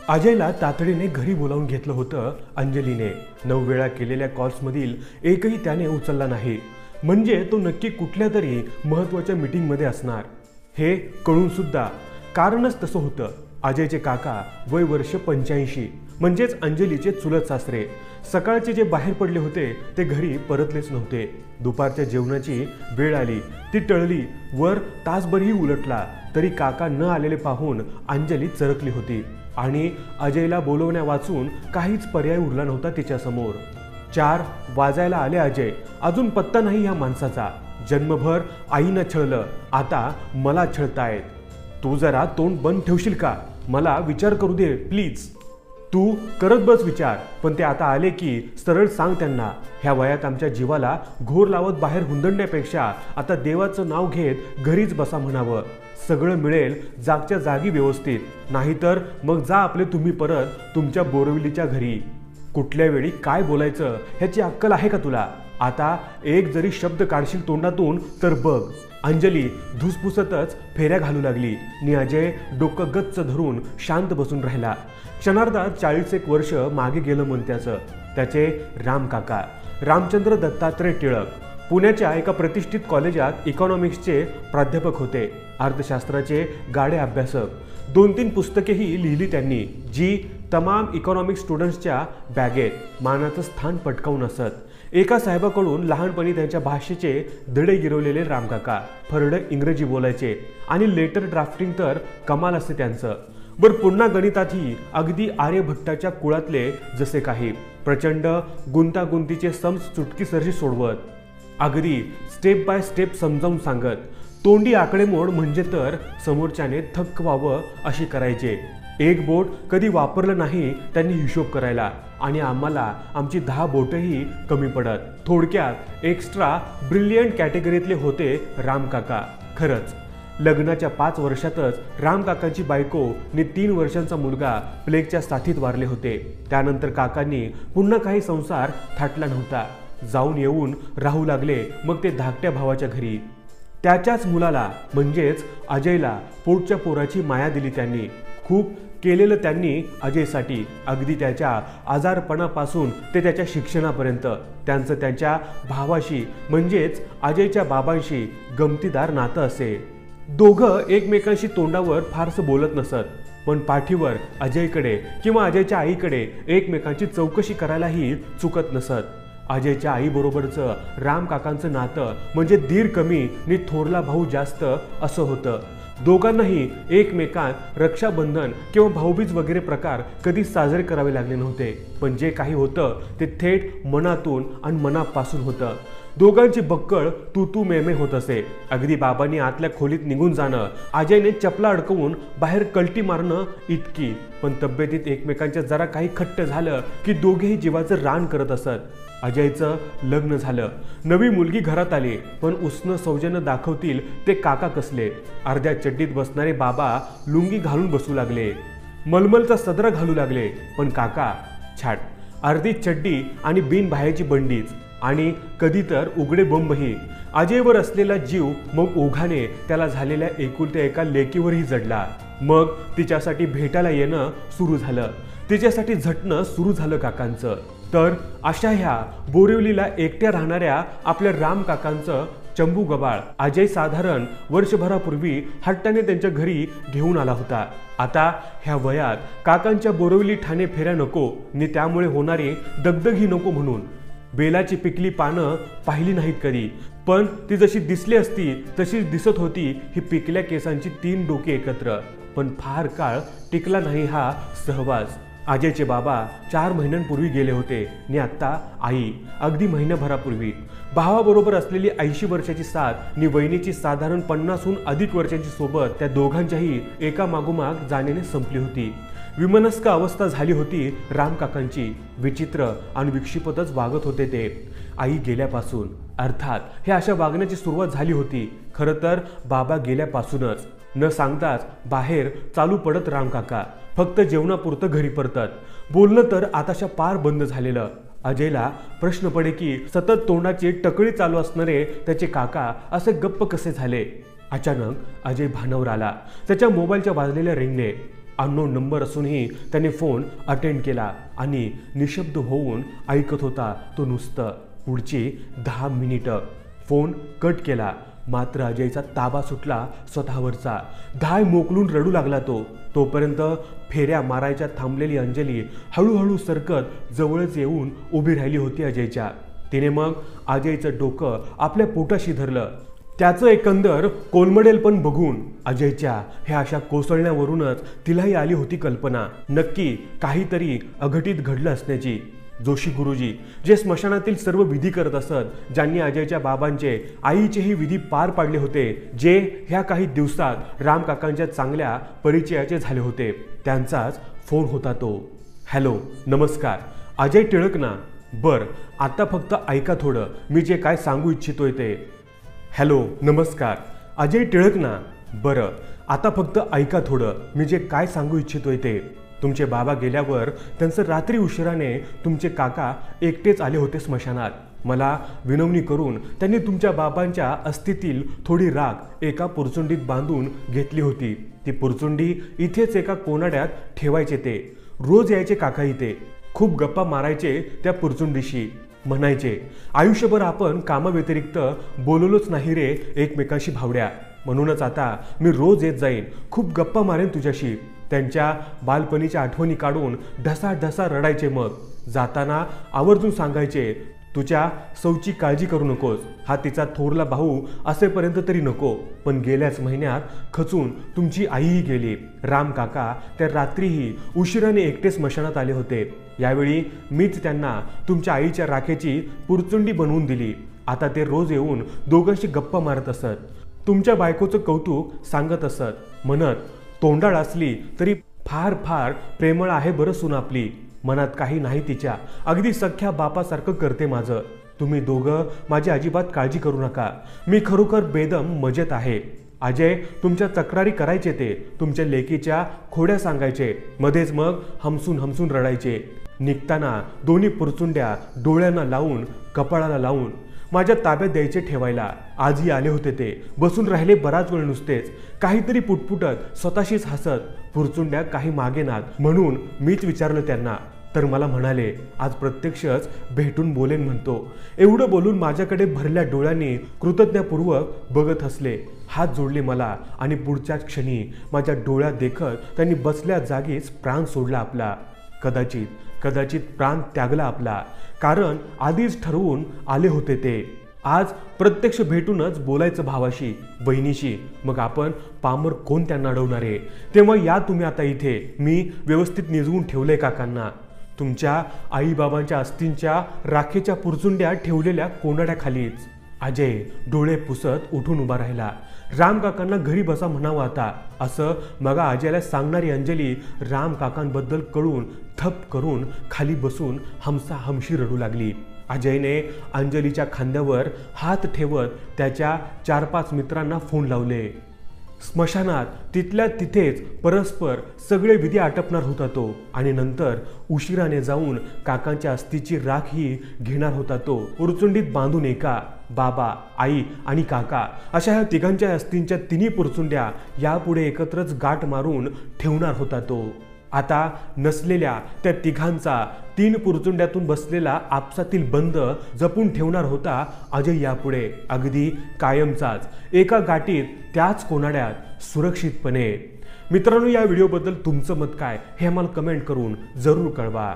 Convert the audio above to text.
अजयला तातडीने घरी बोलावून घेतलं होतं अंजलीने। 9 वेळा केलेल्या कॉल्समधील एकही त्याने उचलला नाही। म्हणजे तो नक्की कुठल्या तरी महत्त्वाच्या मीटिंगमध्ये असणार हे कळून सुद्धा। कारणच तसं होतं। अजयचे काका वय वर्ष 85, म्हणजेच अंजलीचे चुलत सासरे। सकाळचे जे बाहेर पडले होते ते घरी परतलेच नव्हते। दुपारच्या जेवणाची वेळ आली, ती टळली, वर तासभरही उलटला तरी काका न आलेले पाहून अंजली चरकली होती आणि अजयला बोलवण्या वाचून काहीच पर्याय उरला नव्हता तिच्यासमोर। 4 वाजायला आले अजय, अजून पत्ता नाही या माणसाचा। जन्मभर आईनं छळलं, आता मला छळतायत। तू जरा तोंड बंद ठेवशील का? मला विचार करू दे प्लीज। तू करत बस विचार, पण ते आता आले की सरळ सांग त्यांना, ह्या वयात आमच्या जीवाला घोर लावत बाहेर हुंदडण्यापेक्षा आता देवाचं नाव घेत घरीच बसा म्हणावं। सगळं मिळेल जागच्या जागी व्यवस्थित, नाहीतर मग जा आपले तुम्ही परत तुमच्या बोरवलीच्या घरी। कुठल्या वेळी काय बोलायचं ह्याची अक्कल आहे का तुला? आता एक जरी शब्द काढशील तोंडातून तर बघ। अंजली धुसफुसतच फेऱ्या घालू लागली आणि अजय डोकं गच्च धरून शांत बसून राहिला। क्षणार्धात 40 वर्ष मागे गेलं मन त्याचं। त्याचे राम काका रामचंद्र दत्तात्रय टिळक पुण्याच्या एका प्रतिष्ठित कॉलेजात इकॉनॉमिक्सचे प्राध्यापक होते। अर्थशास्त्राचे गाढे अभ्यासक। 2-3 पुस्तकेही लिहिली त्यांनी, जी तमाम इकॉनॉमिक्स स्टुडंट्सच्या बॅगेत मानाचं स्थान पटकावून असत। एका साहेबाकडून लहानपणी त्यांच्या भाषेचे धडे गिरवलेले रामकाका फरड इंग्रजी बोलायचे आणि लेटर ड्राफ्टिंग तर कमाल असते त्यांचं। बरं, पुन्हा गणितातही अगदी आर्यभट्टाच्या कुळातले जसे काही प्रचंड गुंतागुंतीचे सम्स चुटकीसरशी सोडवत, अगदी स्टेप बाय स्टेप समजावून सांगत। तोंडी आकडेमोड म्हणजे तर समोरच्याने थक्क व्हावं अशी करायचे। एक बोट कधी वापरलं नाही त्यांनी हिशोब करायला आणि आम्हाला आमची 10 बोटही कमी पडत। थोडक्यात एक्स्ट्रा ब्रिलियंट कॅटेगरीतले होते रामकाका। खरंच लग्नाच्या 5 वर्षातच रामकाकांची बायको आणि 3 वर्षांचा मुलगा प्लेगच्या साथीत वारले होते। त्यानंतर काकांनी पुन्हा काही संसार थाटला नव्हता। जाऊन येऊन राहू लागले मग ते धाकट्या भावाच्या घरी। त्याच्याच मुलाला म्हणजेच अजयला पोटच्या पोराची माया दिली त्यांनी। खूप केलेलं त्यांनी अजयसाठी, अगदी त्याच्या आजारपणापासून ते त्याच्या शिक्षणापर्यंत। त्यांचं त्यांच्या भावाशी म्हणजेच अजयच्या बाबांशी गमतीदार नातं असे। दोघं एकमेकांशी तोंडावर फारसं बोलत नसत, पण पाठीवर अजयकडे किंवा अजयच्या आईकडे एकमेकांची चौकशी करायलाही चुकत नसत। अजयच्या आईबरोबरचं रामकाकांचं नातं म्हणजे दीर कमी आणि थोरला भाऊ जास्त असं होतं। दोघांनाही एकमेकांत रक्षाबंधन किंवा भाऊबीज वगैरे प्रकार कधी साजरे करावे लागले नव्हते, पण जे काही होतं ते थेट मनातून आणि मनापासून होतं। दोघांची बक्कळ तू तू मेमे होत असे। अगदी बाबांनी आतल्या खोलीत निघून जाणं, अजयने चपला अडकवून बाहेर कल्टी मारणं इतकी, पण तब्येतीत एकमेकांच्या जरा काही खट्ट झालं की दोघेही जीवाचं रान करत असत। अजयचं लग्न झालं, नवी मुलगी घरात आली, पण उष्ण सौजन्य दाखवतील ते काका कसले। अर्ध्या चड्डीत बसणारे बाबा लुंगी घालून बसू लागले, मलमलचा सदरा घालू लागले, पण काका छाट, अर्धी चड्डी आणि बिन बाहेरची बंडीच आणि कधी तर उघडे बंबही। अजयवर असलेला जीव मग ओघाने त्याला झालेल्या एकुलत्या एका लेकीवरही जडला। मग तिच्यासाठी भेटायला येणं सुरू झालं, तिच्यासाठी झटणं सुरू झालं काकांचं। तर अशा ह्या बोरिवलीला एकट्या राहणाऱ्या आपल्या राम काकांचं चंबू गबाळ अजय साधारण वर्षभरापूर्वी हट्टाने त्यांच्या घरी घेऊन आला होता। आता ह्या वयात काकांच्या बोरिवली ठाणे फेऱ्या नको आणि त्यामुळे होणारी दगदग ही नको म्हणून बेलाची पिकली पानं पाहिली नाहीत कधी, पण ती जशी दिसली असती तशीच दिसत होती ही पिकल्या केसांची 3 डोके एकत्र। पण फार काळ टिकला नाही हा सहवास। अजयचे बाबा 4 महिन्यांपूर्वी गेले होते आणि आता आई अगदी महिन्याभरापूर्वी। भावाबरोबर असलेली 80 वर्षाची साथ आणि वहिनीची साधारण 50हून अधिक वर्षांची सोबत त्या दोघांच्याही एका मागोमाग जाण्याने संपली होती। विमनस्क अवस्था झाली होती रामकाकांची। विचित्र आणि विक्षिप्तच वागत होते ते आई गेल्यापासून। अर्थात हे अशा वागण्याची सुरुवात झाली होती खरं तर बाबा गेल्यापासूनच। न सांगताच बाहेर चालू पडत रामकाका, फक्त जेवणापुरतं घरी परतत। बोलणं तर आताशा पार बंद झालेलं। अजयला प्रश्न पडे की सतत तोंडाची टकळी चालू असणारे त्याचे काका असे गप्प कसे झाले। अचानक अजय भानावर आला। त्याच्या मोबाईलच्या वाजलेल्या रिंगने अननोन नंबर असूनही त्याने फोन अटेंड केला आणि निशब्द होऊन ऐकत होता तो नुसतं. पुढची 10 मिनिटं. फोन कट केला. मात्र अजयचा ताबा सुटला स्वतःवरचा. धाय मोकलून रडू लागला तो. तोपर्यंत फेऱ्या मारायच्या थांबलेली अंजली हळूहळू सरकत जवळच येऊन उभी राहिली होती अजयच्या. तिने मग अजयचं डोकं आपल्या पोटाशी धरलं. त्याचं एकंदर कोलमडेल पण बघून अजयच्या ह्या अशा कोसळण्यावरूनच तिलाही आली होती कल्पना. नक्की काहीतरी अघटित घडलं असण्याची. जोशी गुरुजी जे स्मशानातील सर्व विधी करत असत, ज्यांनी अजयच्या बाबांचे आईचेही विधी पार पाडले होते, जे ह्या काही दिवसात राम काकांच्या चांगल्या परिचयाचे झाले होते, त्यांचाच फोन होता तो. हॅलो, नमस्कार, अजय टिळक ना? बर, आता फक्त ऐका थोडं, मी जे काय सांगू इच्छितोय ते. हॅलो, नमस्कार, अजय टिळक ना? बरं, आता फक्त ऐका थोडं, मी जे काय सांगू इच्छितोय ते. तुमचे बाबा गेल्यावर त्यांचं रात्री उशिराने तुमचे काका एकटेच आले होते स्मशानात. मला विनवणी करून त्यांनी तुमच्या बाबांच्या अस्थितील थोडी राख एका पुरचुंडीत बांधून घेतली होती. ती पुरचुंडी इथेच एका कोनाड्यात ठेवायचे ते. रोज यायचे काका इथे. खूप गप्पा मारायचे त्या पुरचुंडीशी. म्हणायचे, आयुष्यभर आपण कामाव्यतिरिक्त बोललोच नाही रे एकमेकांशी भावड्या. म्हणूनच आता मी रोज येत जाईन, खूप गप्पा मारेन तुझ्याशी. त्यांच्या बालपणीच्या आठवणी काढून ढसाढसा रडायचे. मग जाताना आवर्जून सांगायचे, तुझ्या सौची काळजी करू नकोस. हा तिचा थोरला भाऊ असेपर्यंत तरी नको. पण गेल्याच महिन्यात खचून तुमची आईही गेली. राम काका त्या रात्रीही उशिराने एकटे स्मशानात आले होते. यावेळी मीच त्यांना तुमच्या आईच्या राखेची पुरचुंडी बनवून दिली. आता ते रोज येऊन दोघांशी गप्पा मारत असत. तुमच्या बायकोचं कौतुक सांगत असत. म्हणत, तोंडाळ असली तरी फार फार प्रेमळ आहे बरं सून आपली. मनात काही नाही तिच्या. अगदी सख्या बापासारखं करते माझं. तुम्ही दोघं माझी अजिबात काळजी करू नका. मी खरोखर बेदम मजेत आहे. अजय तुमच्या तक्रारी करायचे ते. तुमच्या लेकीच्या खोड्या सांगायचे. मध्येच मग हमसून हमसून रडायचे. निघताना दोन्ही पुरचुंड्या डोळ्यांना लावून कपाळाला लावून माझ्या ताब्यात द्यायचे ठेवायला. आजही आले होते ते. बसून राहिले बराच वेळ नुसतेच. काहीतरी पुटपुटत स्वतःशीच हसत. पुरचुंड्या काही मागेनात म्हणून मीच विचारलं त्यांना. तर मला म्हणाले, आज प्रत्यक्षच भेटून बोलेन म्हणतो. एवढं बोलून माझ्याकडे भरल्या डोळ्यांनी कृतज्ञतापूर्वक बघत हसले. हात जोडले मला आणि पुढच्याच क्षणी माझ्या डोळ्यात देखत त्यांनी बसल्या जागीच प्राण सोडला आपला. कदाचित प्राण त्यागला आपला. कारण आधीच ठरवून आले होते ते. आज प्रत्यक्ष भेटूनच बोलायचं भावाशी, बहिणीशी. मग आपण पामर कोण त्यांना अडवणार आहे? तेव्हा या तुम्ही आता इथे. मी व्यवस्थित निजवून ठेवलंय काकांना. तुमच्या आईबाबांच्या अस्थींच्या राखेच्या पुरचुंड्या ठेवलेल्या कोनाड्याखालीच. अजय डोळे पुसत उठून उभा राहिला. राम काकांना घरी बसा म्हणावं आता, असं मगा अजयला सांगणारी अंजली राम काकांबद्दल कळून थप करून खाली बसून हमसाहमशी रडू लागली. अजयने अंजलीच्या खांद्यावर हात ठेवत त्याच्या 4-5 मित्रांना फोन लावले. स्मशानात तिथल्या तिथेच परस्पर सगळे विधी आटपणार होता तो. आणि नंतर उशिराने जाऊन काकांच्या अस्थीची राखही घेणार होता तो. पुरचुंडीत बांधून एका बाबा, आई आणि काका अशा ह्या तिघांच्या अस्थींच्या तिन्ही पुरचुंड्या यापुढे एकत्रच गाठ मारून ठेवणार होता तो. आता नसलेल्या त्या तिघांचा 3 पुरचुंड्यातून बसलेला आपसातील बंध जपून ठेवणार होता अजय यापुढे. अगदी कायमचाच एका गाठीत त्याच कोनाड्यात सुरक्षितपणे. मित्रांनो, या व्हिडिओबद्दल तुमचं मत काय हे आम्हाला कमेंट करून जरूर कळवा.